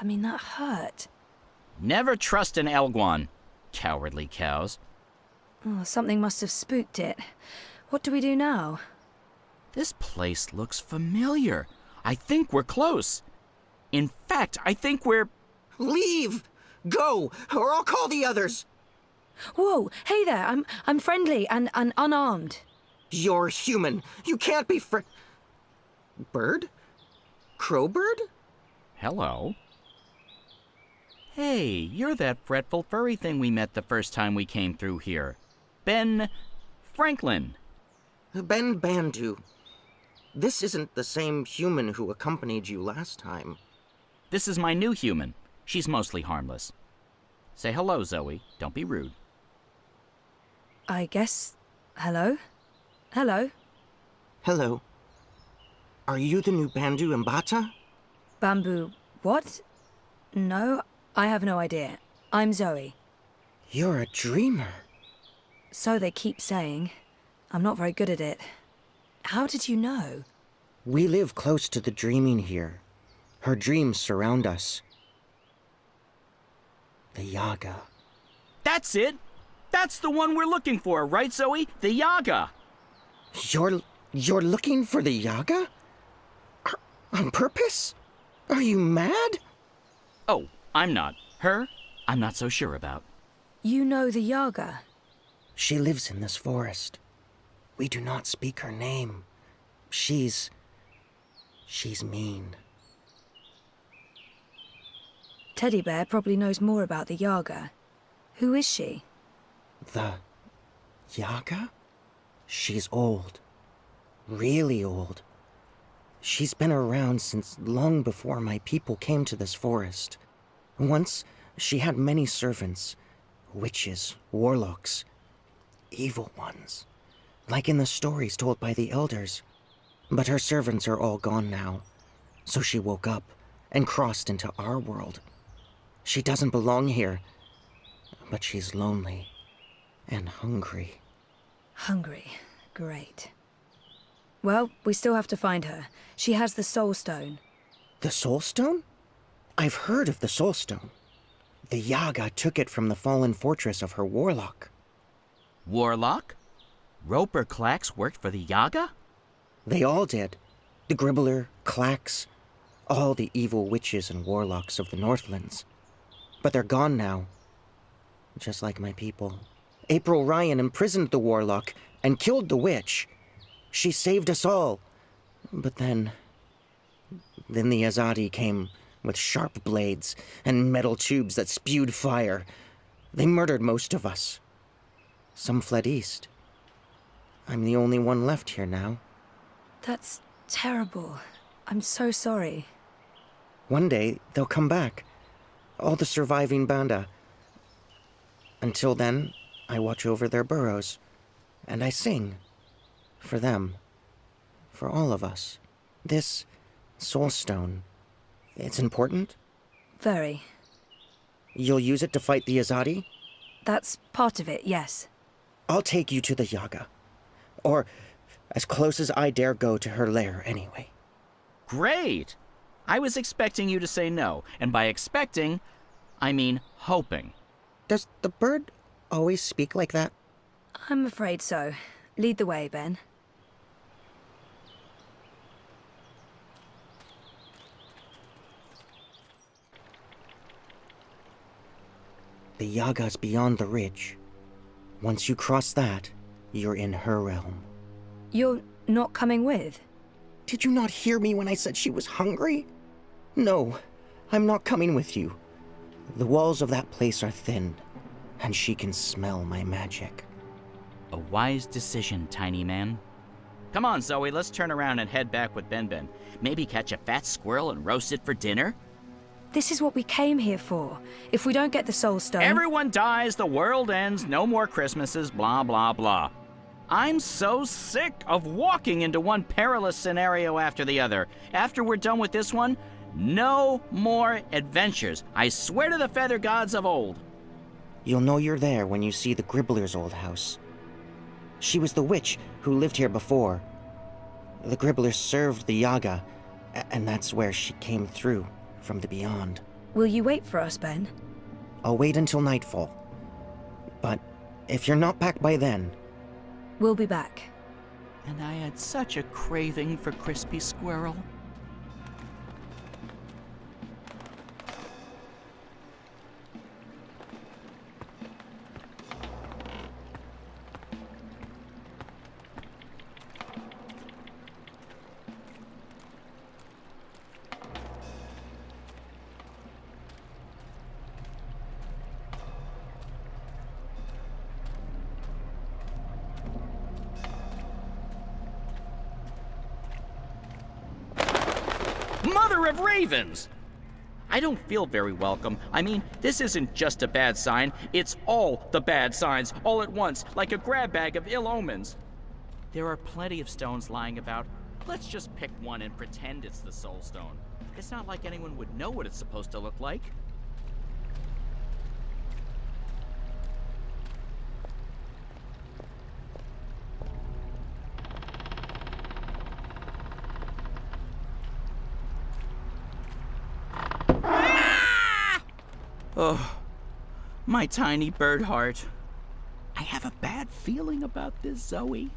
mean, that hurt. Never trust an Elguan, cowardly cows. Oh, something must have spooked it. What do we do now? This place looks familiar. I think we're close. In fact, I think we're... Leave! Go, or I'll call the others! Whoa, hey there, I'm friendly and unarmed. You're human. You can't be Bird? Crowbird? Hello. Hey, you're that fretful furry thing we met the first time we came through here. Ben... Franklin. Ben Bandu. This isn't the same human who accompanied you last time. This is my new human. She's mostly harmless. Say hello, Zoe. Don't be rude. I guess... hello? Hello? Hello. Are you the new Bandu Mbata? Bamboo... what? No, I have no idea. I'm Zoe. You're a dreamer. So they keep saying. I'm not very good at it. How did you know? We live close to the dreaming here. Her dreams surround us. The Yaga. That's it! That's the one we're looking for, right, Zoe? The Yaga! You're looking for the Yaga? On purpose? Are you mad? Oh, I'm not. Her, I'm not so sure about. You know the Yaga? She lives in this forest. We do not speak her name. She's mean. Teddy Bear probably knows more about the Yaga. Who is she? The Yaga? She's old. Really old. She's been around since long before my people came to this forest. Once, she had many servants. Witches, warlocks, evil ones. Like in the stories told by the elders. But her servants are all gone now. So she woke up and crossed into our world. She doesn't belong here. But she's lonely and hungry. Hungry. Great. Well, we still have to find her. She has the Soul Stone. The Soul Stone? I've heard of the Soul Stone. The Yaga took it from the fallen fortress of her warlock. Warlock? Roper Clax worked for the Yaga? They all did. The Gribbler, Clax, all the evil witches and warlocks of the Northlands. But they're gone now. Just like my people. April Ryan imprisoned the warlock and killed the witch. She saved us all. But then the Azadi came with sharp blades and metal tubes that spewed fire. They murdered most of us. Some fled east. I'm the only one left here now. That's terrible. I'm so sorry. One day, they'll come back. All the surviving Banda. Until then, I watch over their burrows. And I sing. For them. For all of us. This Soul Stone. It's important? Very. You'll use it to fight the Azadi? That's part of it, yes. I'll take you to the Yaga. Or as close as I dare go to her lair, anyway. Great! I was expecting you to say no, and by expecting, I mean hoping. Does the bird always speak like that? I'm afraid so. Lead the way, Ben. The Yaga's beyond the ridge. Once you cross that, you're in her realm. You're not coming with? Did you not hear me when I said she was hungry? No, I'm not coming with you. The walls of that place are thin, and she can smell my magic. A wise decision, tiny man. Come on, Zoe, let's turn around and head back with Ben. Maybe catch a fat squirrel and roast it for dinner? This is what we came here for. If we don't get the Soul Stone... Everyone dies, the world ends, no more Christmases, blah, blah, blah. I'm so sick of walking into one perilous scenario after the other. After we're done with this one, no more adventures. I swear to the feather gods of old. You'll know you're there when you see the Gribbler's old house. She was the witch who lived here before. The Gribbler served the Yaga, and that's where she came through from the beyond. Will you wait for us, Ben? I'll wait until nightfall. But if you're not back by then... We'll be back. And I had such a craving for crispy squirrel. Mother of ravens! I don't feel very welcome. I mean, this isn't just a bad sign, it's all the bad signs, all at once, like a grab bag of ill omens. There are plenty of stones lying about. Let's just pick one and pretend it's the soul stone. It's not like anyone would know what it's supposed to look like. Oh, my tiny bird heart. I have a bad feeling about this, Zoe.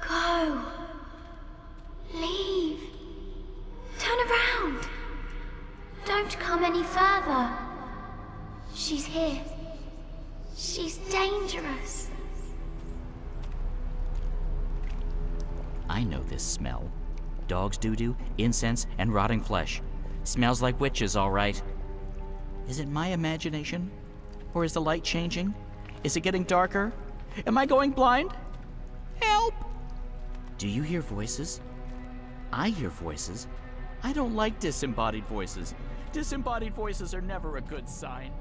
Go. Leave. Turn around. Don't come any further. She's here. She's dangerous. I know this smell. Dog's doo-doo, incense, and rotting flesh. Smells like witches, all right. Is it my imagination? Or is the light changing? Is it getting darker? Am I going blind? Help! Do you hear voices? I hear voices. I don't like disembodied voices. Disembodied voices are never a good sign.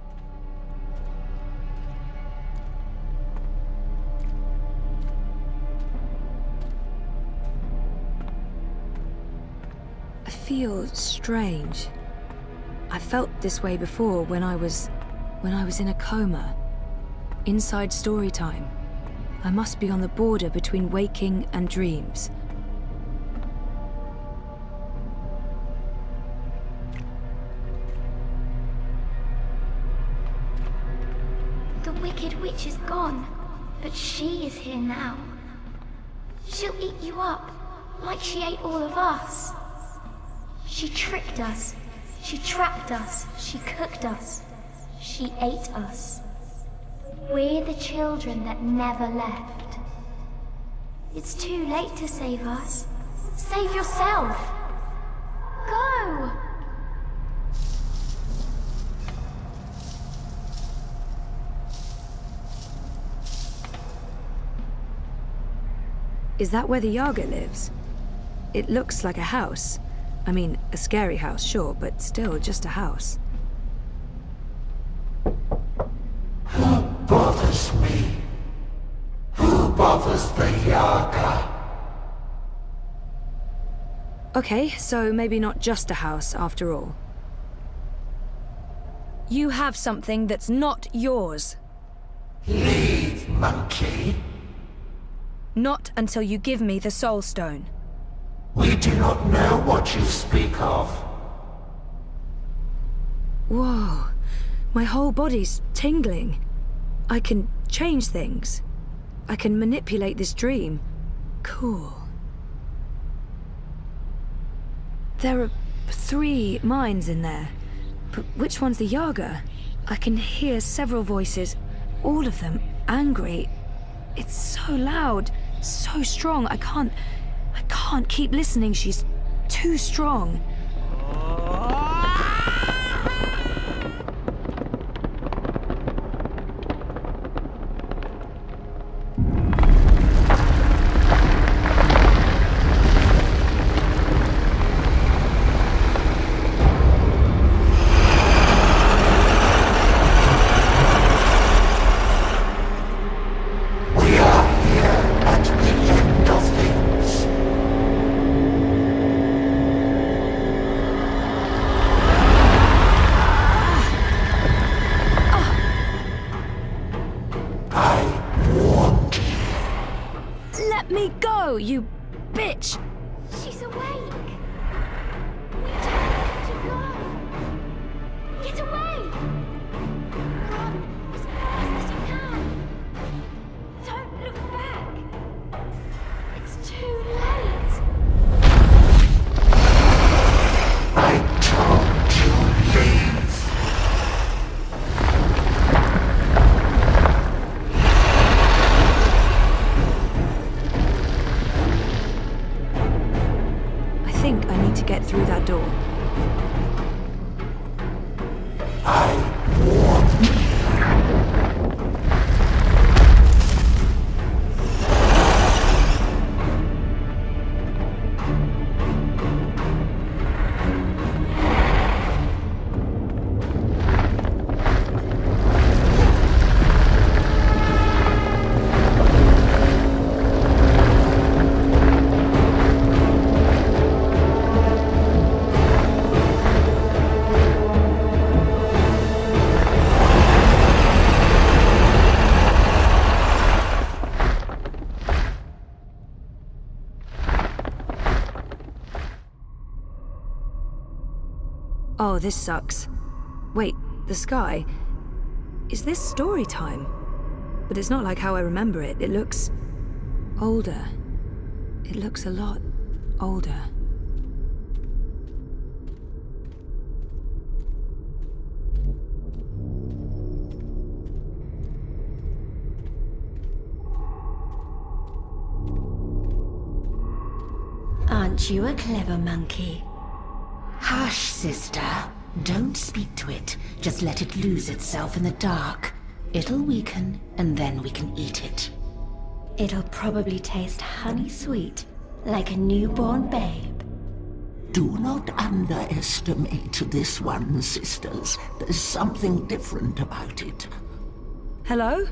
I feel strange. I felt this way before when I was in a coma. Inside story time. I must be on the border between waking and dreams. The wicked witch is gone, but she is here now. She'll eat you up, like she ate all of us. She tricked us. She trapped us. She cooked us. She ate us. We're the children that never left. It's too late to save us. Save yourself. Go! Is that where the Yaga lives? It looks like a house. I mean, a scary house, sure, but still just a house. Who bothers me? Who bothers the Yaga? Okay, so maybe not just a house after all. You have something that's not yours. Leave, monkey. Not until you give me the Soul Stone. We do not know what you speak of. Whoa, my whole body's tingling. I can change things. I can manipulate this dream. Cool. There are 3 minds in there, but which one's the Yaga? I can hear several voices, all of them angry. It's so loud, so strong. I can't keep listening. She's too strong. We are here at the end of things. me go, you bitch! She's awake. We told her to go. Get away! Run as fast as you can. Don't look back. It's too late. I told you leave. I think I need to get through that door. I warn you. Oh, this sucks. Wait, the sky? Is this story time? But it's not like how I remember it. It looks older. It looks a lot older. Aren't you a clever monkey? Hush, sister. Don't speak to it. Just let it lose itself in the dark. It'll weaken, and then we can eat it. It'll probably taste honey sweet, like a newborn babe. Do not underestimate this one, sisters. There's something different about it. Hello?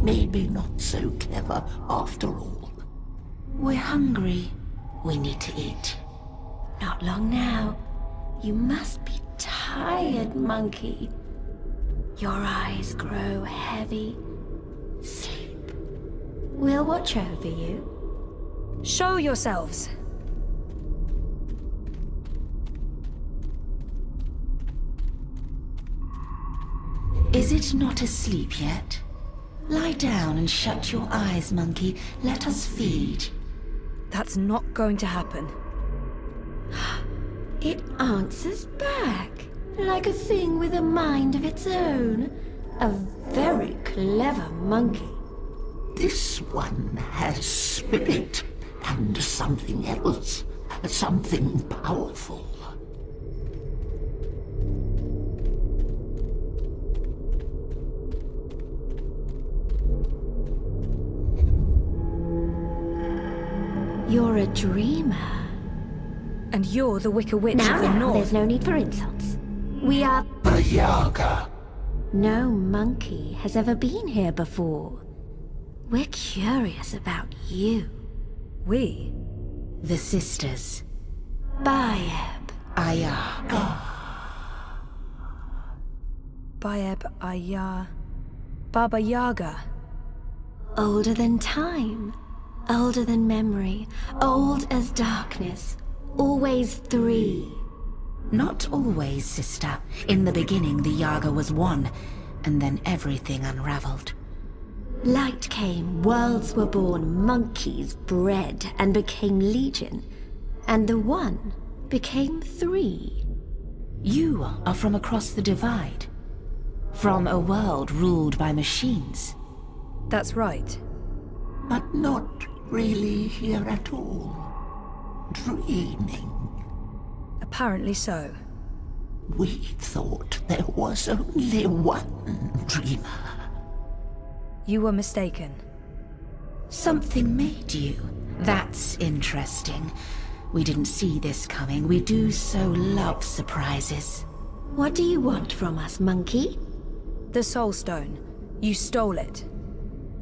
Maybe not so clever after all. We're hungry. We need to eat. Not long now. You must be tired, monkey. Your eyes grow heavy. Sleep. We'll watch over you. Show yourselves! Is it not asleep yet? Lie down and shut your eyes, monkey. Let us feed. That's not going to happen. It answers back, like a thing with a mind of its own. A very clever monkey. This one has spirit and something else. Something powerful. You're a dreamer. And you're the Wicker Witch of the Now, North. there's no need for insults. We are... The Yaga. No monkey has ever been here before. We're curious about you. We? The sisters. Bayeb, Ayaga. Bayeb Ayar. Baba Yaga. Older than time. Older than memory. Old as darkness. Always three. Not always, sister. In the beginning, the Yaga was one, and then everything unraveled. Light came, worlds were born, monkeys bred and became legion. And the one became three. You are from across the divide. From a world ruled by machines. That's right. But not really here at all. Dreaming. Apparently so. We thought there was only one dreamer. You were mistaken. Something made you. That's interesting. We didn't see this coming. We do so love surprises. What do you want from us, monkey? The Soul Stone. You stole it.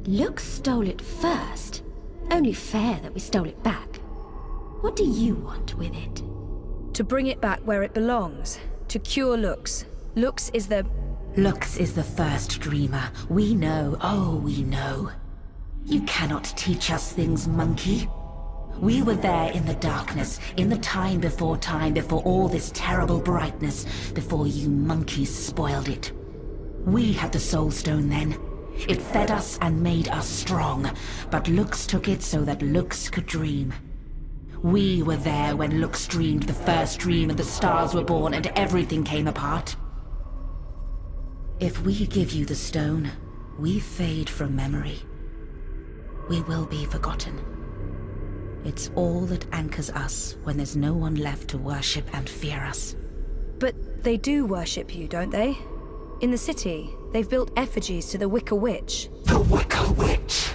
Lux stole it first, Only fair that we stole it back. What do you want with it? To bring it back where it belongs. To cure Lux. Lux is the first dreamer. We know, oh, we know. You cannot teach us things, monkey. We were there in the darkness, in the time, before all this terrible brightness, before you monkeys spoiled it. We had the Soul Stone then. It fed us and made us strong, but Lux took it so that Lux could dream. We were there when Lux dreamed the first dream and the stars were born and everything came apart. If we give you the stone, we fade from memory. We will be forgotten. It's all that anchors us when there's no one left to worship and fear us. But they do worship you, don't they? In the city, they've built effigies to the Wicker Witch. The Wicker Witch!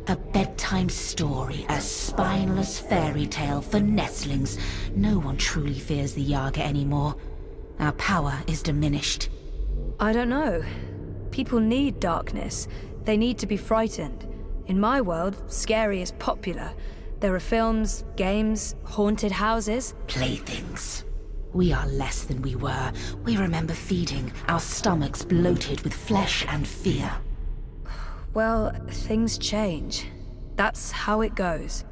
A bedtime story, a spineless fairy tale for nestlings. No one truly fears the Yaga anymore. Our power is diminished. I don't know. People need darkness. They need to be frightened. In my world, scary is popular. There are films, games, haunted houses. Playthings. We are less than we were. We remember feeding, our stomachs bloated with flesh and fear. Well, things change. That's how it goes.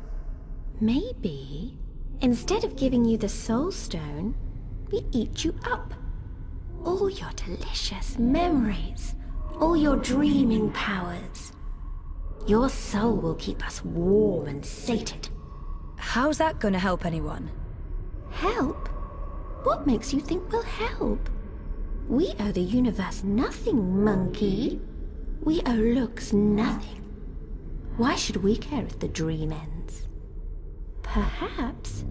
Maybe, instead of giving you the Soul Stone, we eat you up. All your delicious memories, all your dreaming powers. Your soul will keep us warm and sated. How's that gonna help anyone? Help? What makes you think we'll help? We owe the universe nothing, monkey. We owe Lux nothing. Why should we care if the dream ends? Perhaps,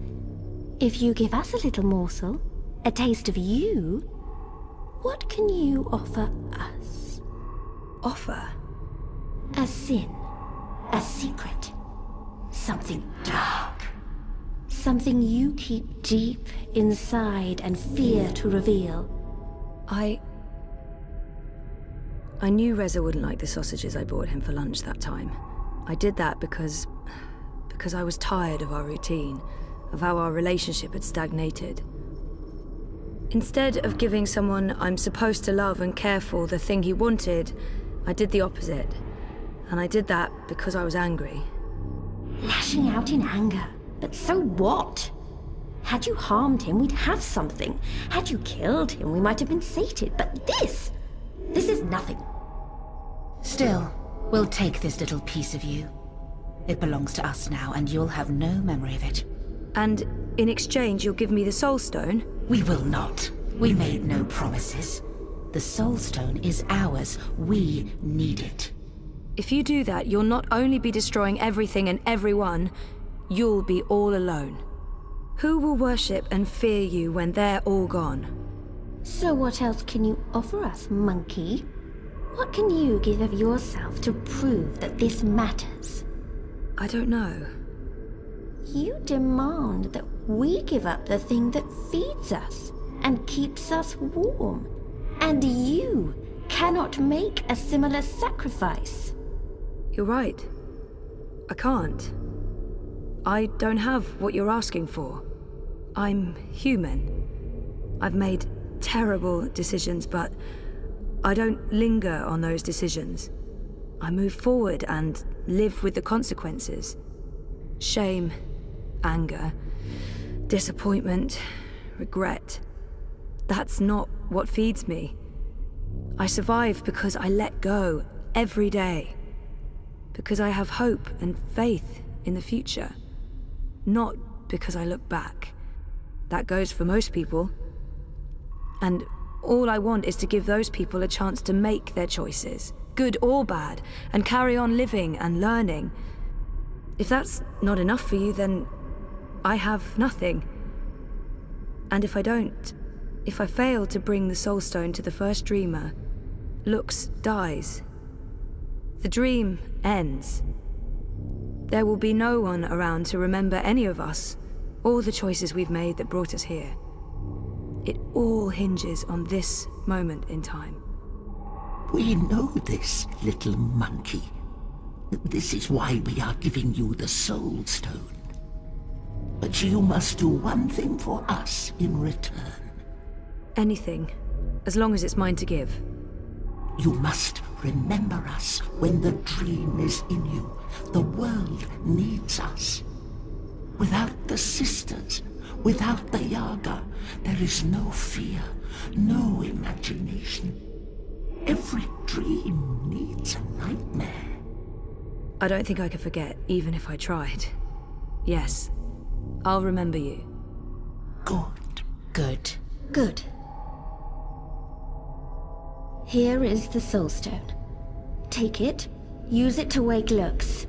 if you give us a little morsel, a taste of you, what can you offer us? Offer? A sin, a secret, something dark. Something you keep deep inside and fear to reveal. I knew Reza wouldn't like the sausages I bought him for lunch that time. I did that because I was tired of our routine, of how our relationship had stagnated. Instead of giving someone I'm supposed to love and care for the thing he wanted, I did the opposite. And I did that because I was angry. Lashing out in anger. But so what? Had you harmed him, we'd have something. Had you killed him, we might have been sated. But this is nothing. Still, we'll take this little piece of you. It belongs to us now, and you'll have no memory of it. And in exchange, you'll give me the Soul Stone? We will not. We made no promises. The Soul Stone is ours. We need it. If you do that, you'll not only be destroying everything and everyone, you'll be all alone. Who will worship and fear you when they're all gone? So what else can you offer us, monkey? What can you give of yourself to prove that this matters? I don't know. You demand that we give up the thing that feeds us and keeps us warm. And you cannot make a similar sacrifice. You're right. I can't. I don't have what you're asking for. I'm human. I've made terrible decisions, but I don't linger on those decisions. I move forward and live with the consequences. Shame, anger, disappointment, regret. That's not what feeds me. I survive because I let go every day. Because I have hope and faith in the future. Not because I look back. That goes for most people. And all I want is to give those people a chance to make their choices, good or bad, and carry on living and learning. If that's not enough for you, then I have nothing. And if I fail to bring the Soul Stone to the first dreamer, Lux dies. The dream ends. There will be no one around to remember any of us, or the choices we've made that brought us here. It all hinges on this moment in time. We know this, little monkey. This is why we are giving you the Soul Stone. But you must do one thing for us in return. Anything, as long as it's mine to give. You must remember us when the dream is in you. The world needs us. Without the sisters, without the Yaga, there is no fear, no imagination. Every dream needs a nightmare. I don't think I could forget, even if I tried. Yes, I'll remember you. Good. Good. Good. Here is the Soul Stone. Take it, use it to wake Lux.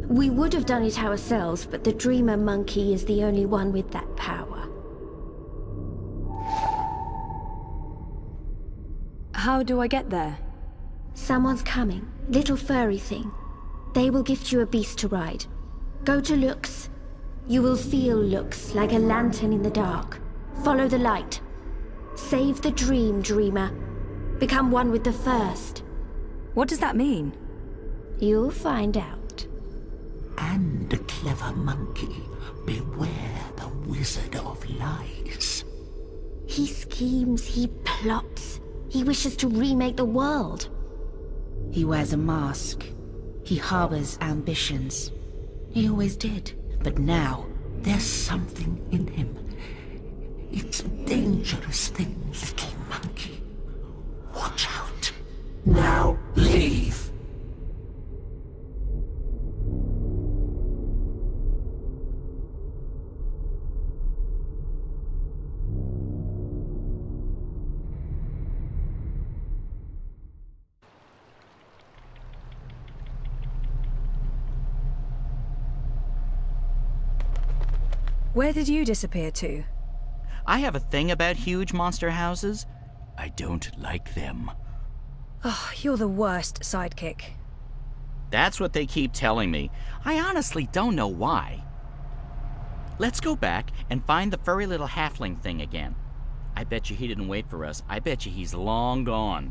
We would have done it ourselves, but the Dreamer Monkey is the only one with that power. How do I get there? Someone's coming. Little furry thing. They will gift you a beast to ride. Go to Lux. You will feel Lux like a lantern in the dark. Follow the light. Save the dream, Dreamer. Become one with the first. What does that mean? You'll find out. And the clever monkey, beware the wizard of lies. He schemes, he plots. He wishes to remake the world. He wears a mask. He harbors ambitions. He always did. But now, There's something in him. It's a dangerous thing, little monkey. Watch out. Now leave. Where did you disappear to? I have a thing about huge monster houses. I don't like them. Oh, you're the worst sidekick. That's what they keep telling me. I honestly don't know why. Let's go back and find the furry little halfling thing again. I bet you he didn't wait for us. I bet you he's long gone.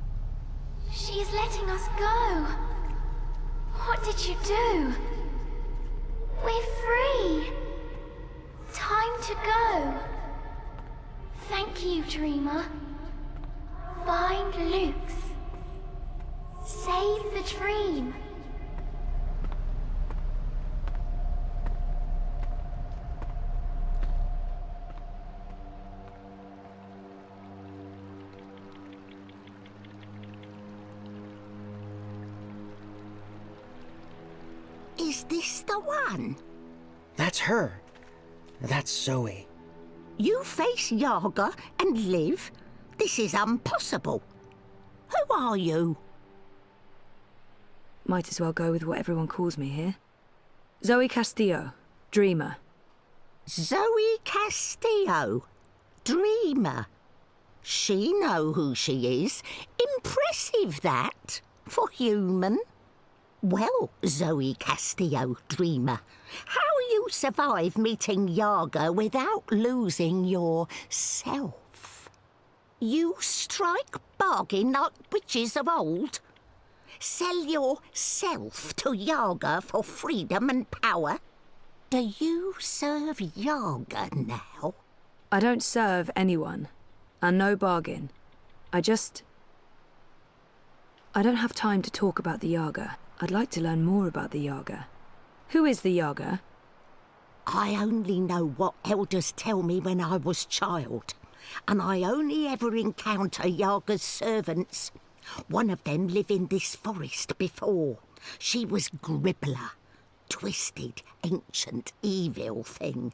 She's letting us go. What did you do? We're free. Time to go. Thank you, Dreamer. Find Lux. Save the dream. Is this the one? That's her. That's Zoe. You face Yaga and live? This is impossible. Who are you? Might as well go with what everyone calls me here. Zoe Castillo, Dreamer. Zoe Castillo, Dreamer. She know who she is. Impressive, that, for human. Well, Zoe Castillo, Dreamer, how you survive meeting Yaga without losing yourself? You strike bargain like witches of old? Sell yourself to Yaga for freedom and power? Do you serve Yaga now? I don't serve anyone, and no bargain. I don't have time to talk about the Yaga. I'd like to learn more about the Yaga. Who is the Yaga? I only know what elders tell me when I was child, and I only ever encounter Yaga's servants. One of them lived in this forest before. She was Gribbler, twisted, ancient, evil thing.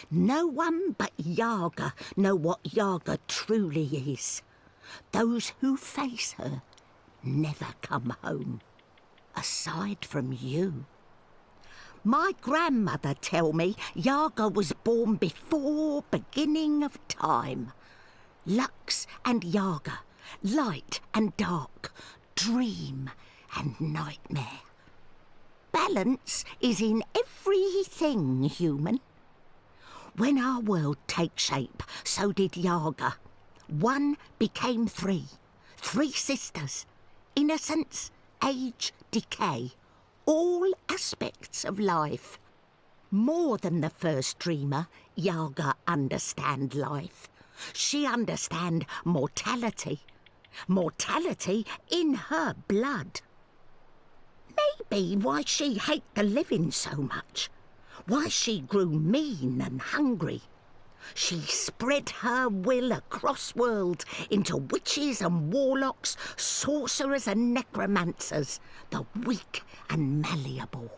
No one but Yaga know what Yaga truly is. Those who face her never come home. Aside from you. My grandmother tell me Yaga was born before beginning of time. Lux and Yaga, light and dark, dream and nightmare. Balance is in everything human. When our world takes shape, so did Yaga. One became three. Three sisters. Innocence, age, decay, all aspects of life. More than the first dreamer, Yaga understand life. She understand mortality. Mortality in her blood. Maybe why she hate the living so much. Why she grew mean and hungry. She spread her will across worlds into witches and warlocks, sorcerers and necromancers, the weak and malleable.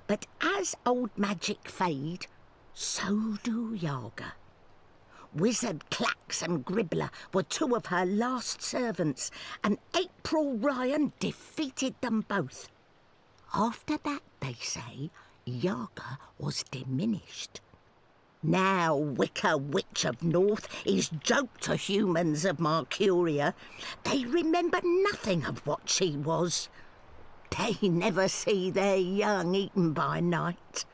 But as old magic fade, so do Yaga. Wizard Clax and Gribbler were two of her last servants, and April Ryan defeated them both. After that, they say, Yaga was diminished. Now Wicker Witch of North is joke to humans of Mercuria. They remember nothing of what she was. They never see their young eaten by night.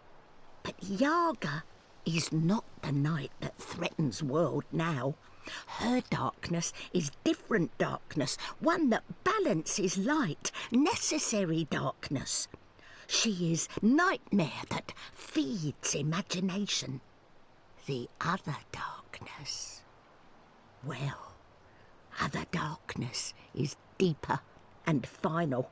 But Yaga is not the night that threatens world now. Her darkness is different darkness, one that balances light, necessary darkness. She is nightmare that feeds imagination. The other darkness, well, other darkness is deeper and final.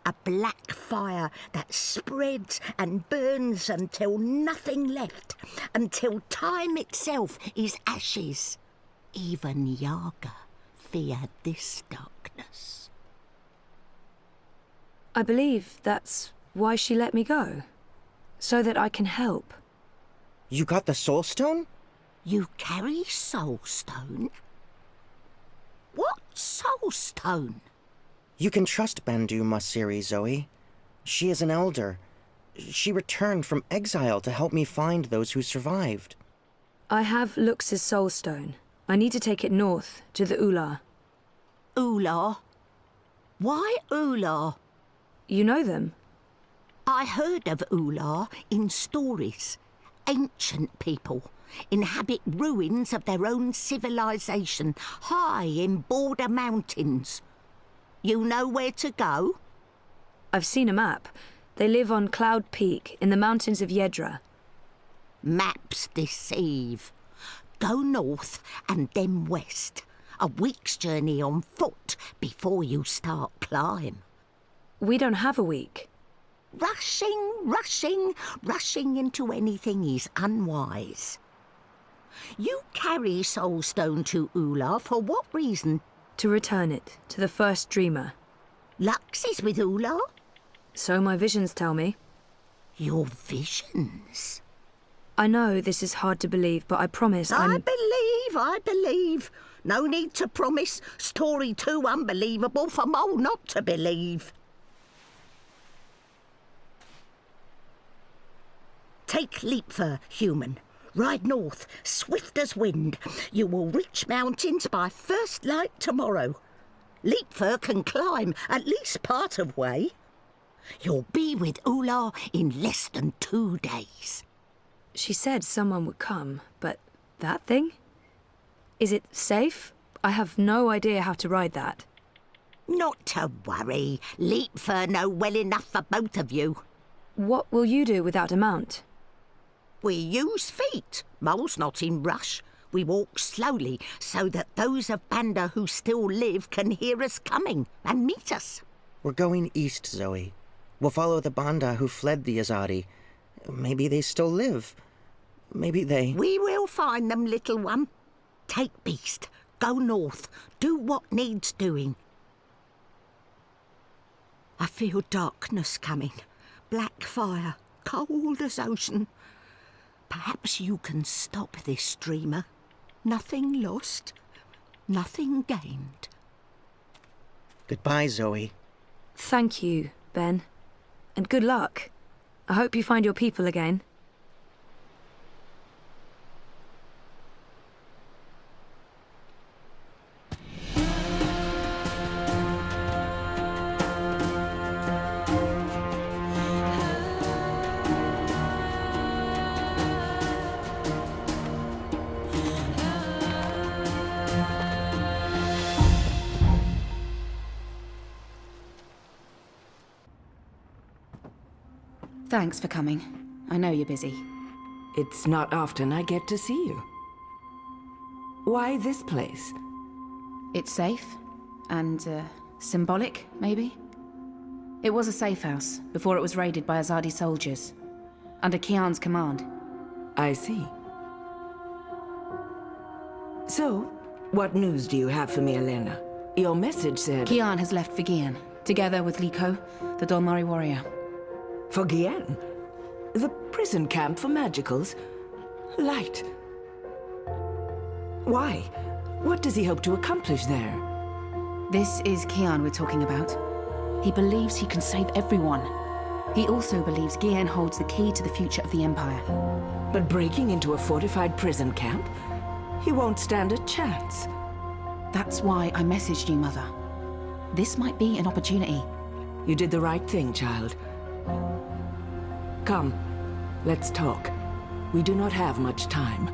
A black fire that spreads and burns until nothing left, until time itself is ashes. Even Yaga fear this darkness. I believe that's why she let me go. So that I can help. You got the Soul Stone? You carry Soul Stone? What Soul Stone? You can trust Bandu Masiri, Zoe. She is an elder. She returned from exile to help me find those who survived. I have Lux's Soul Stone. I need to take it north, to the Ular. Ular? Why Ular? You know them? I heard of Ular in stories. Ancient people inhabit ruins of their own civilization, high in border mountains. You know where to go? I've seen a map. They live on Cloud Peak, in the mountains of Yedra. Maps deceive. Go north and then west. A week's journey on foot before you start climb. We don't have a week. Rushing into anything is unwise. You carry Soulstone to Ular for what reason? To return it to the first dreamer. Lux is with Ular? So my visions tell me. Your visions? I know this is hard to believe, but I promise I believe. No need to promise. Story too unbelievable for Mole not to believe. Take Leapfur, human. Ride north, swift as wind. You will reach mountains by first light tomorrow. Leapfur can climb at least part of way. You'll be with Ular in less than 2 days. She said someone would come, but that thing? Is it safe? I have no idea how to ride that. Not to worry. Leapfur know well enough for both of you. What will you do without a mount? We use feet. Mole's not in rush. We walk slowly so that those of Banda who still live can hear us coming and meet us. We're going east, Zoe. We'll follow the Banda who fled the Azadi. Maybe they still live. Maybe they... We will find them, little one. Take Beast. Go north. Do what needs doing. I feel darkness coming. Black fire. Cold as ocean. Perhaps you can stop this, dreamer. Nothing lost. Nothing gained. Goodbye, Zoe. Thank you, Ben. And good luck. I hope you find your people again. Thanks for coming. I know you're busy. It's not often I get to see you. Why this place? It's safe. And, symbolic, maybe? It was a safe house, before it was raided by Azadi soldiers. Under Kian's command. I see. So, what news do you have for me, Elena? Your message said... Kian has left for Gian, together with Liko, the Dolmari warrior. For Gian? The prison camp for magicals? Light. Why? What does he hope to accomplish there? This is Kian we're talking about. He believes he can save everyone. He also believes Gian holds the key to the future of the Empire. But breaking into a fortified prison camp? He won't stand a chance. That's why I messaged you, Mother. This might be an opportunity. You did the right thing, child. Come, let's talk. We do not have much time.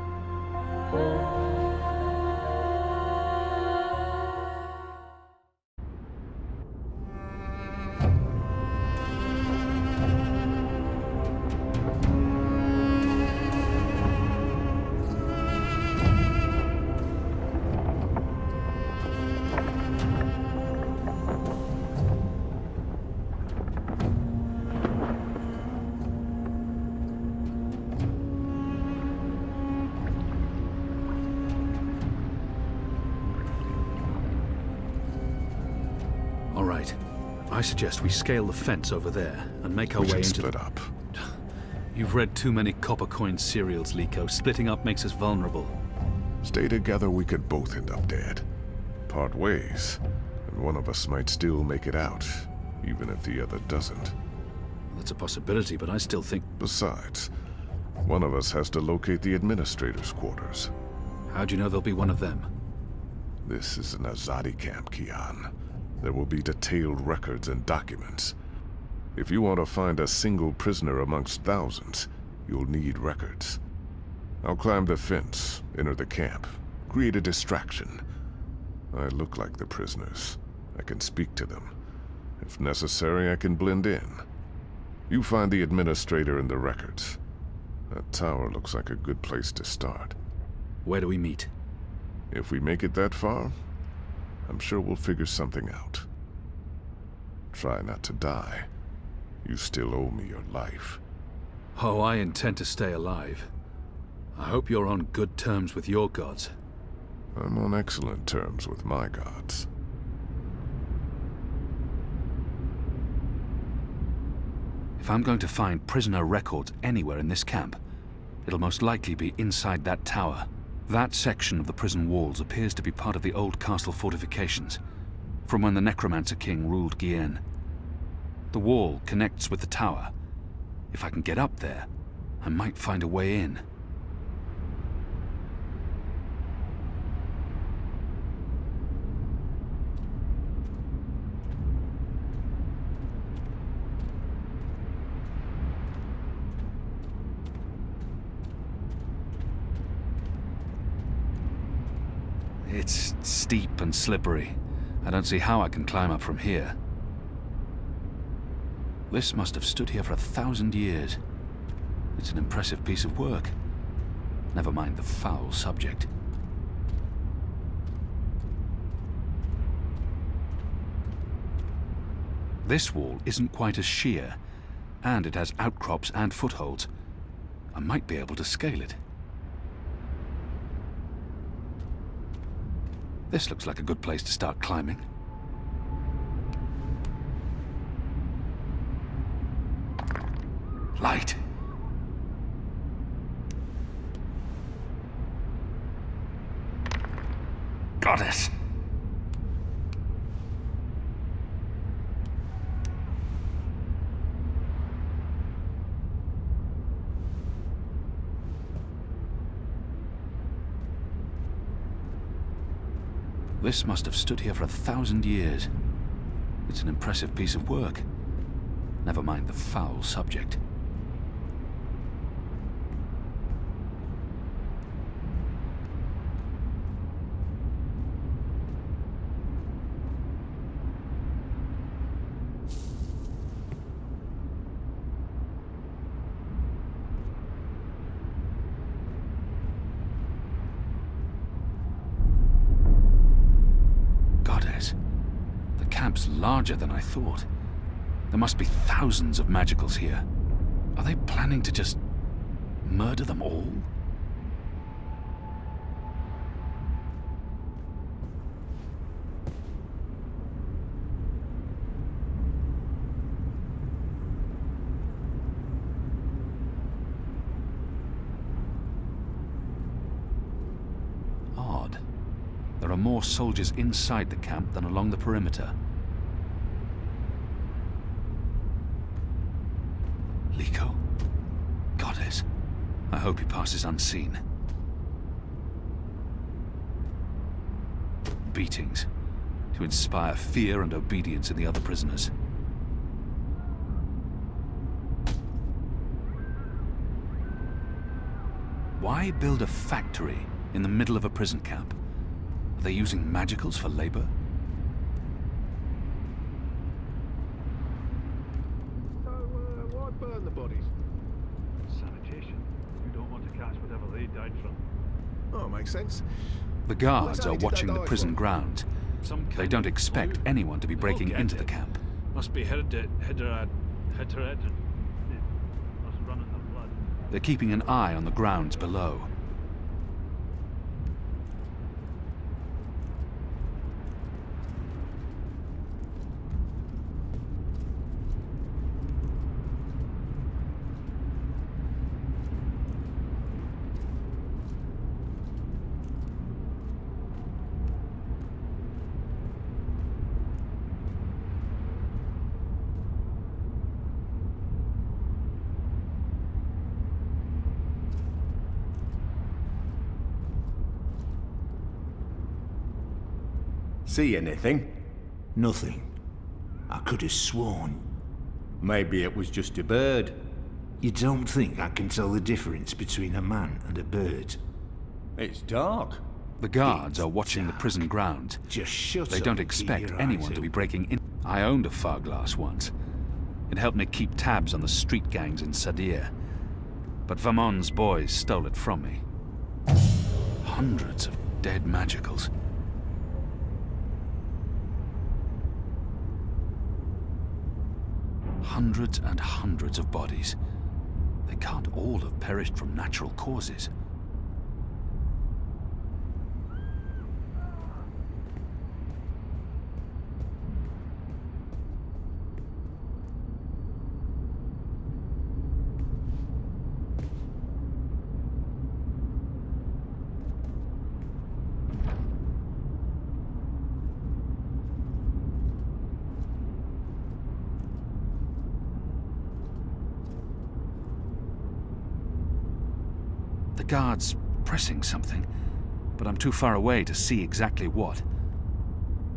I suggest we scale the fence over there and make our We way should into split up. You've read too many copper coin serials, Liko. Splitting up makes us vulnerable. Stay together, we could both end up dead. Part ways, and one of us might still make it out, even if the other doesn't. That's a possibility, but I still think... Besides, one of us has to locate the administrator's quarters. How do you know there'll be one of them? This is an Azadi camp, Kian. There will be detailed records and documents. If you want to find a single prisoner amongst thousands, you'll need records. I'll climb the fence, enter the camp, create a distraction. I look like the prisoners. I can speak to them. If necessary, I can blend in. You find the administrator and the records. That tower looks like a good place to start. Where do we meet? If we make it that far, I'm sure we'll figure something out. Try not to die. You still owe me your life. Oh, I intend to stay alive. I hope you're on good terms with your gods. I'm on excellent terms with my gods. If I'm going to find prisoner records anywhere in this camp, it'll most likely be inside that tower. That section of the prison walls appears to be part of the old castle fortifications, from when the Necromancer King ruled Gien. The wall connects with the tower. If I can get up there, I might find a way in. It's steep and slippery. I don't see how I can climb up from here. This must have stood here for 1,000 years. It's an impressive piece of work. Never mind the foul subject. This wall isn't quite as sheer, and it has outcrops and footholds. I might be able to scale it. This looks like a good place to start climbing. Light. Got it. This must have stood here for 1,000 years. It's an impressive piece of work. Never mind the foul subject. camp's larger than I thought. There must be thousands of magicals here. Are they planning to just murder them all? Odd. There are more soldiers inside the camp than along the perimeter. Liko? Goddess. I hope he passes unseen. Beatings. To inspire fear and obedience in the other prisoners. Why build a factory in the middle of a prison camp? Are they using magicals for labor? So, why burn the bodies? Sanitation. You don't want to catch whatever they died from. Oh, makes sense. The guards What are exactly did they watching the die prison from? ground. They don't expect anyone to be breaking into the camp. Must be hereditary. Must run in the blood. They're keeping an eye on the grounds below. See anything? Nothing. I could have sworn. Maybe it was just a bird. You don't think I can tell the difference between a man and a bird? It's dark. The guards are watching the prison ground. Just shut They up don't and keep expect your anyone eyes to be open. breaking in. I owned a far glass once. It helped me keep tabs on the street gangs in Sadir. But Vamon's boys stole it from me. Hundreds of dead magicals. Hundreds and hundreds of bodies. They can't all have perished from natural causes. The guard's pressing something, but I'm too far away to see exactly what.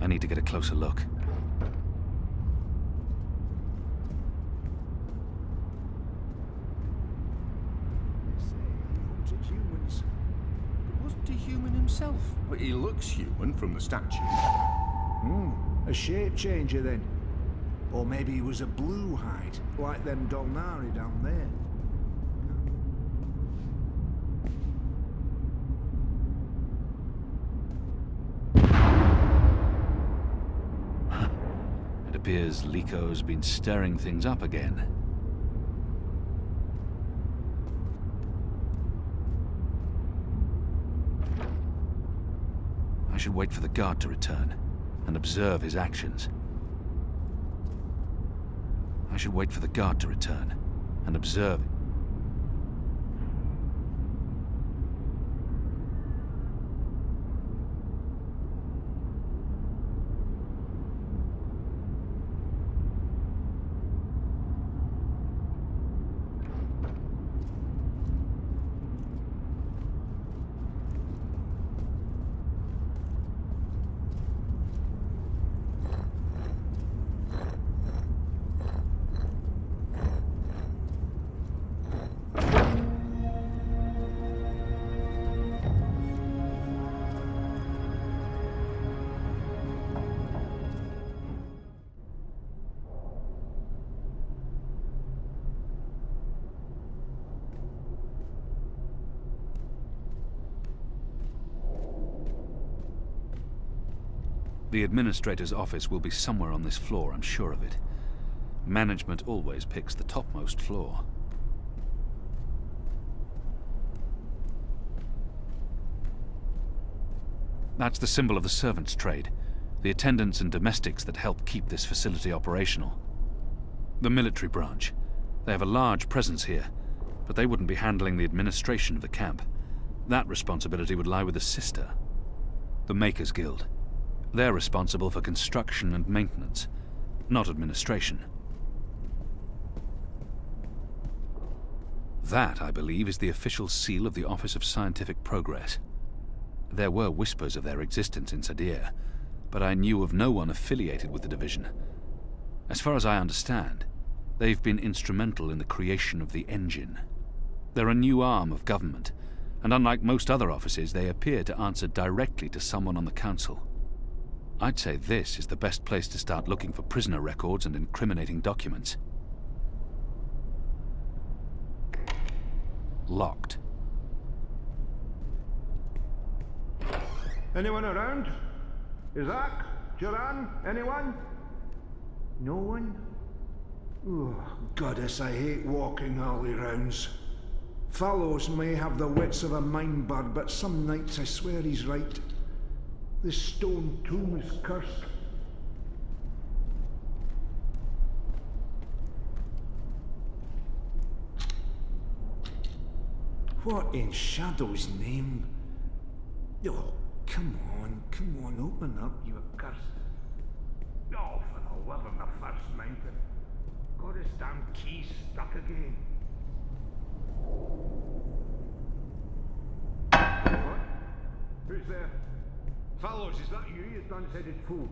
I need to get a closer look. Haunted humans. But wasn't he human himself? But he looks human from the statue. A shape changer then. Or maybe he was a blue hide, like them Dolnari down there. It appears Liko's been stirring things up again. I should wait for the guard to return and observe his actions. I should wait for the guard to return and observe. The administrator's office will be somewhere on this floor, I'm sure of it. Management always picks the topmost floor. That's the symbol of the servants' trade, the attendants and domestics that help keep this facility operational. The military branch. They have a large presence here, but they wouldn't be handling the administration of the camp. That responsibility would lie with the sister. The Makers Guild. They're responsible for construction and maintenance, not administration. That, I believe, is the official seal of the Office of Scientific Progress. There were whispers of their existence in Sadir, but I knew of no one affiliated with the division. As far as I understand, they've been instrumental in the creation of the engine. They're a new arm of government, and unlike most other offices, they appear to answer directly to someone on the council. I'd say this is the best place to start looking for prisoner records and incriminating documents. Locked. Anyone around? Isaac? Joran? Anyone? No one? Oh, goddess, I hate walking alley rounds. Fallows may have the wits of a mine bird, but some nights I swear he's right. This stone tomb is cursed. What in Shadow's name? Oh, come on, open up, you accursed. Oh, for the love of the first mountain. Got his damn key stuck again. What? Who's there? Fallows, is that you, you dunce-headed fool?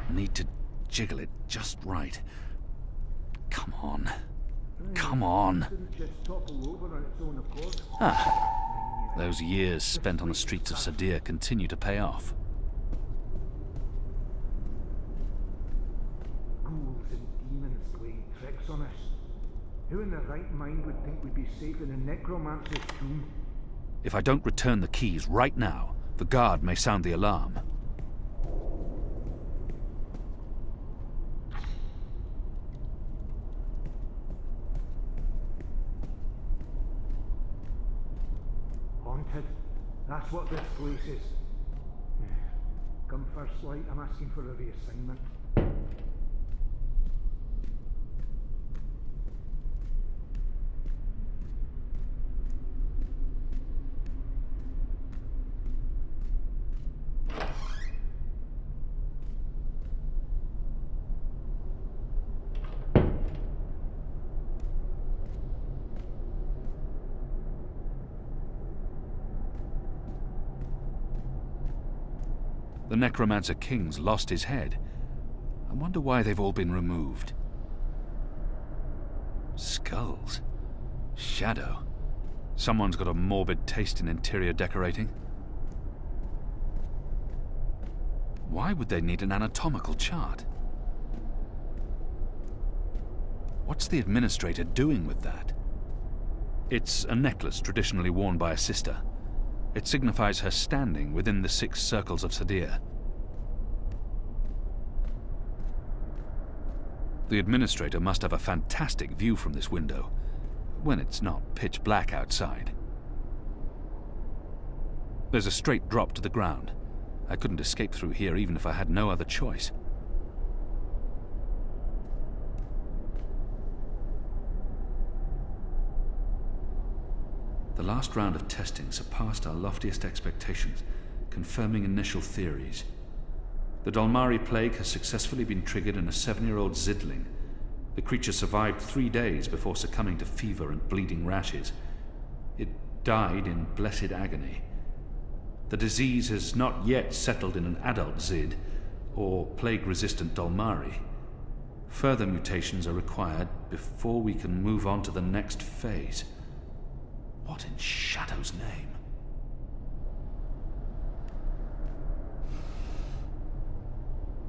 Need to jiggle it just right. Come on. Come on. Ah. Those years spent on the streets of Sadir continue to pay off. Ghouls and demons playing tricks on us. Who in their right mind would think we'd be safe in a necromancer's tomb? If I don't return the keys right now, the guard may sound the alarm. Haunted. That's what this place is. Come first light, I'm asking for a reassignment. The Necromancer King's lost his head. I wonder why they've all been removed. Skulls. Shadow. Someone's got a morbid taste in interior decorating. Why would they need an anatomical chart? What's the administrator doing with that? It's a necklace traditionally worn by a sister. It signifies her standing within the 6 circles of Sadir. The administrator must have a fantastic view from this window, when it's not pitch black outside. There's a straight drop to the ground. I couldn't escape through here even if I had no other choice. The last round of testing surpassed our loftiest expectations, confirming initial theories. The Dolmari plague has successfully been triggered in a 7-year-old Zidling. The creature survived 3 days before succumbing to fever and bleeding rashes. It died in blessed agony. The disease has not yet settled in an adult Zid, or plague-resistant Dolmari. Further mutations are required before we can move on to the next phase. What in Shadow's name?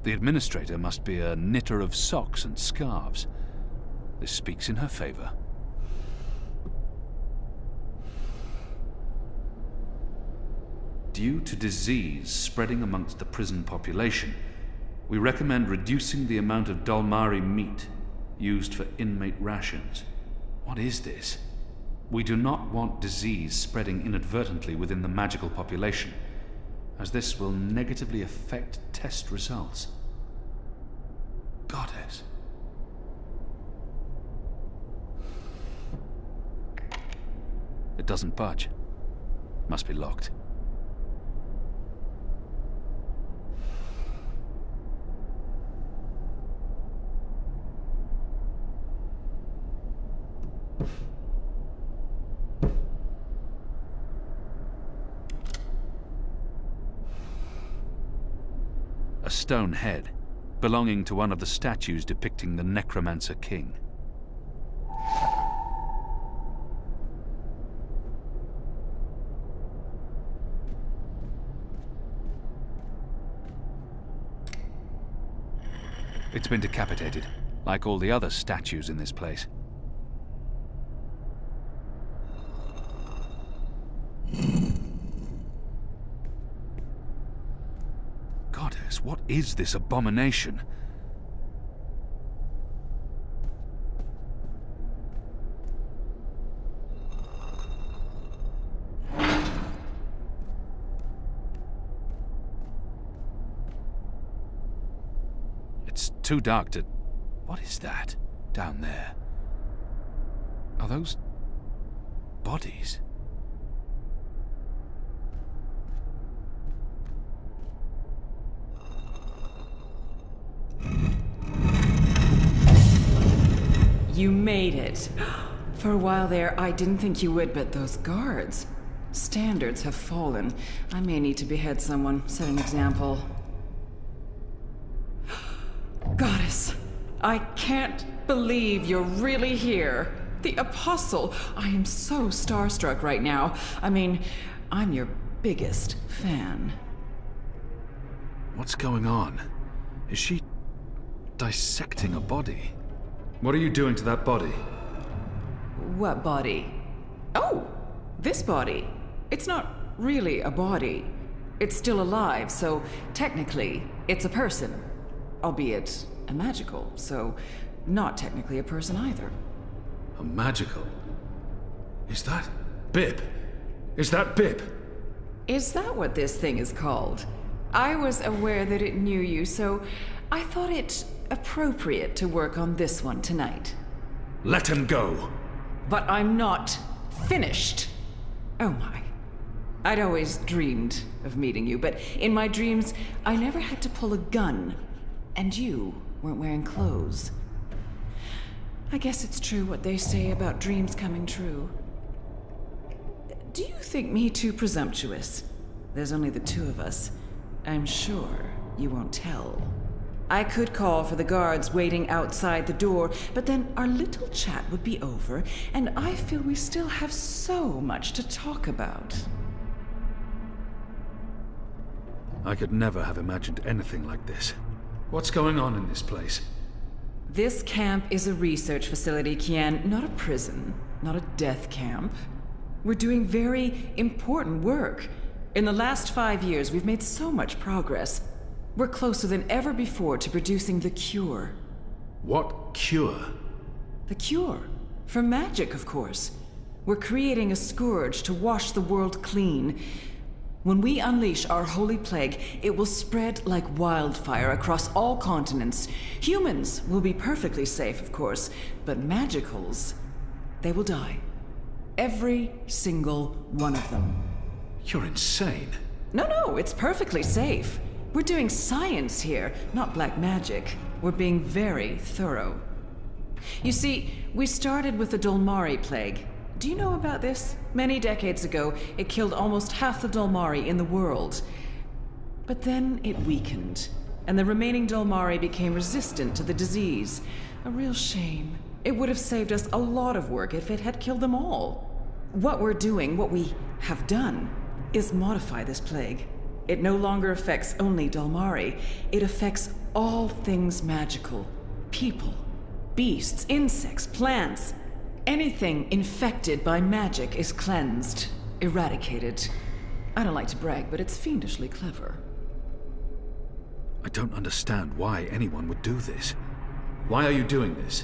The administrator must be a knitter of socks and scarves. This speaks in her favor. Due to disease spreading amongst the prison population, we recommend reducing the amount of Dolmari meat used for inmate rations. What is this? We do not want disease spreading inadvertently within the magical population, as this will negatively affect test results. Goddess. It doesn't budge. Must be locked. A stone head, belonging to one of the statues depicting the Necromancer King. It's been decapitated, like all the other statues in this place. Goddess, what is this abomination? It's too dark to... What is that down there? Are those bodies? You made it. For a while there, I didn't think you would, but those guards. Standards have fallen. I may need to behead someone, set an example. Goddess, I can't believe you're really here. The Apostle. I am so starstruck right now. I mean, I'm your biggest fan. What's going on? Is she dissecting a body? What are you doing to that body? What body? Oh, this body. It's not really a body. It's still alive, so technically, it's a person. Albeit a magical, so not technically a person either. A magical? Is that Bib? Is that Bib? Is that what this thing is called? I was aware that it knew you, so I thought it appropriate to work on this one tonight. Let him go! But I'm not finished. Oh my. I'd always dreamed of meeting you, but in my dreams, I never had to pull a gun. And you weren't wearing clothes. I guess it's true what they say about dreams coming true. Do you think me too presumptuous? There's only the two of us. I'm sure you won't tell. I could call for the guards waiting outside the door, but then our little chat would be over, and I feel we still have so much to talk about. I could never have imagined anything like this. What's going on in this place? This camp is a research facility, Kian, not a prison, not a death camp. We're doing very important work. In the last 5 years, we've made so much progress. We're closer than ever before to producing the cure. What cure? The cure. For magic, of course. We're creating a scourge to wash the world clean. When we unleash our holy plague, it will spread like wildfire across all continents. Humans will be perfectly safe, of course, but magicals, they will die. Every single one of them. You're insane. No, it's perfectly safe. We're doing science here, not black magic. We're being very thorough. You see, we started with the Dolmari plague. Do you know about this? Many decades ago, it killed almost half the Dolmari in the world. But then it weakened, and the remaining Dolmari became resistant to the disease. A real shame. It would have saved us a lot of work if it had killed them all. What we're doing, what we have done, is modify this plague. It no longer affects only Dolmari. It affects all things magical. People, beasts, insects, plants. Anything infected by magic is cleansed, eradicated. I don't like to brag, but it's fiendishly clever. I don't understand why anyone would do this. Why are you doing this?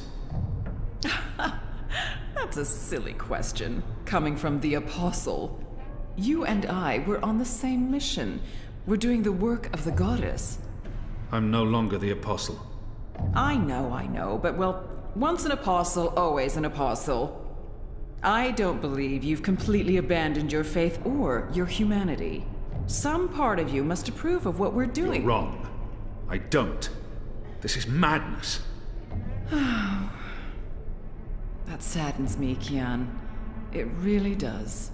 That's a silly question, coming from the Apostle. You and I were on the same mission. We're doing the work of the goddess. I'm no longer the Apostle. I know, but well, once an apostle, always an apostle. I don't believe you've completely abandoned your faith or your humanity. Some part of you must approve of what we're doing. You're wrong. I don't. This is madness. That saddens me, Kian. It really does.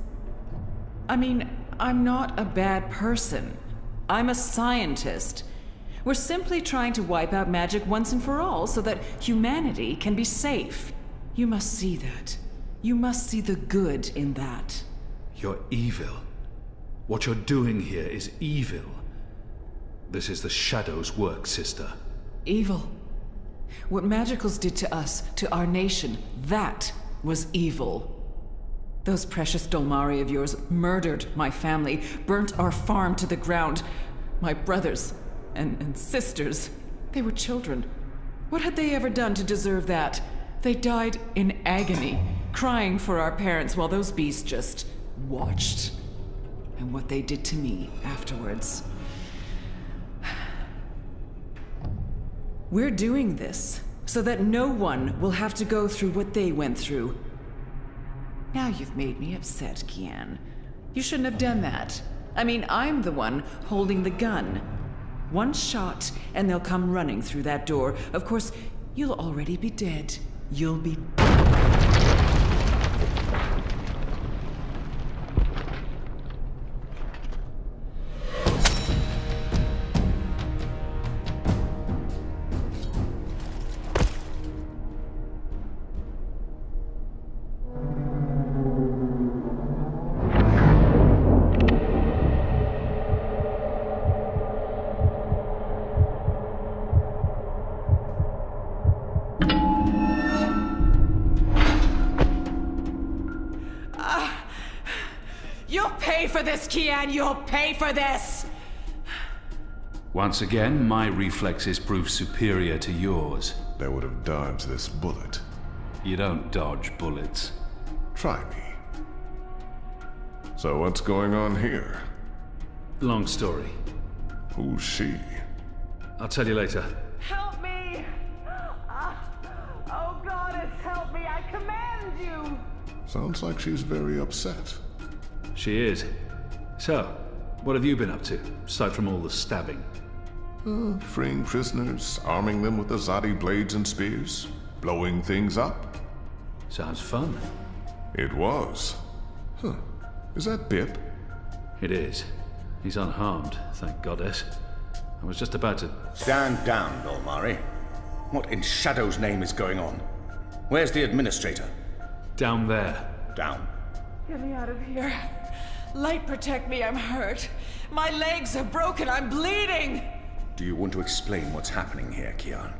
I mean, I'm not a bad person. I'm a scientist. We're simply trying to wipe out magic once and for all so that humanity can be safe. You must see that. You must see the good in that. You're evil. What you're doing here is evil. This is the Shadow's work, sister. Evil. What Magicals did to us, to our nation, that was evil. Those precious Dolmari of yours murdered my family, burnt our farm to the ground. My brothers and sisters, they were children. What had they ever done to deserve that? They died in agony, crying for our parents while those beasts just watched. And what they did to me afterwards. We're doing this so that no one will have to go through what they went through. Now you've made me upset, Kian. You shouldn't have done that. I mean, I'm the one holding the gun. One shot, and they'll come running through that door. Of course, you'll already be dead. You'll be... You'll pay for this, Kian! You'll pay for this! Once again, my reflexes prove superior to yours. They would have dodged this bullet. You don't dodge bullets. Try me. So what's going on here? Long story. Who's she? I'll tell you later. Help me! Oh, goddess, help me! I command you! Sounds like she's very upset. She is. So, what have you been up to, aside from all the stabbing? Freeing prisoners, arming them with Azadi blades and spears, blowing things up. Sounds fun. It was. Huh. Is that Bip? It is. He's unharmed, thank goddess. I was just about to... Stand down, Dolmari. What in Shadow's name is going on? Where's the administrator? Down there. Down. Get me out of here. Light, protect me, I'm hurt. My legs are broken, I'm bleeding! Do you want to explain what's happening here, Kian?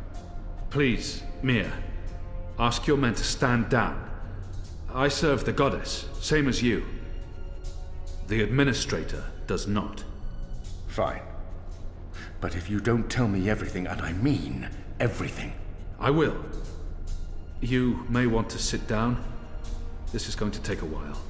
Please, Mia. Ask your men to stand down. I serve the goddess, same as you. The administrator does not. Fine. But if you don't tell me everything, and I mean everything... I will. You may want to sit down. This is going to take a while.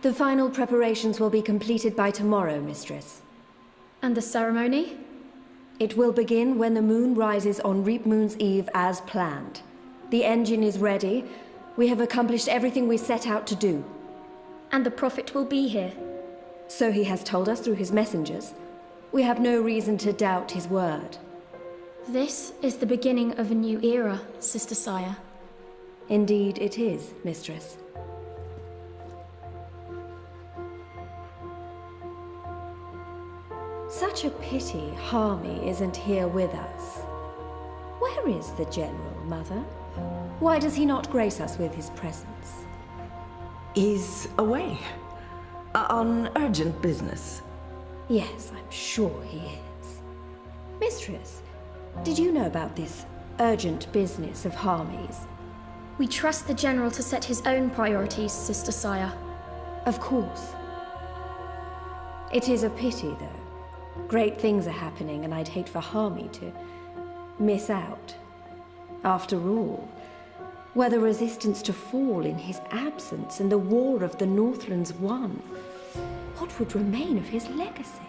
The final preparations will be completed by tomorrow, Mistress. And the ceremony? It will begin when the moon rises on Reap Moon's Eve as planned. The engine is ready. We have accomplished everything we set out to do. And the Prophet will be here. So he has told us through his messengers. We have no reason to doubt his word. This is the beginning of a new era, Sister Saya. Indeed it is, Mistress. Such a pity Harmy isn't here with us. Where is the General, Mother? Why does he not grace us with his presence? He's away. On urgent business. Yes, I'm sure he is. Mistress, did you know about this urgent business of Harmy's? We trust the General to set his own priorities, Sister Saya. Of course. It is a pity, though. Great things are happening, and I'd hate for Harmy to miss out. After all, were the resistance to fall in his absence and the war of the Northlands won, what would remain of his legacy?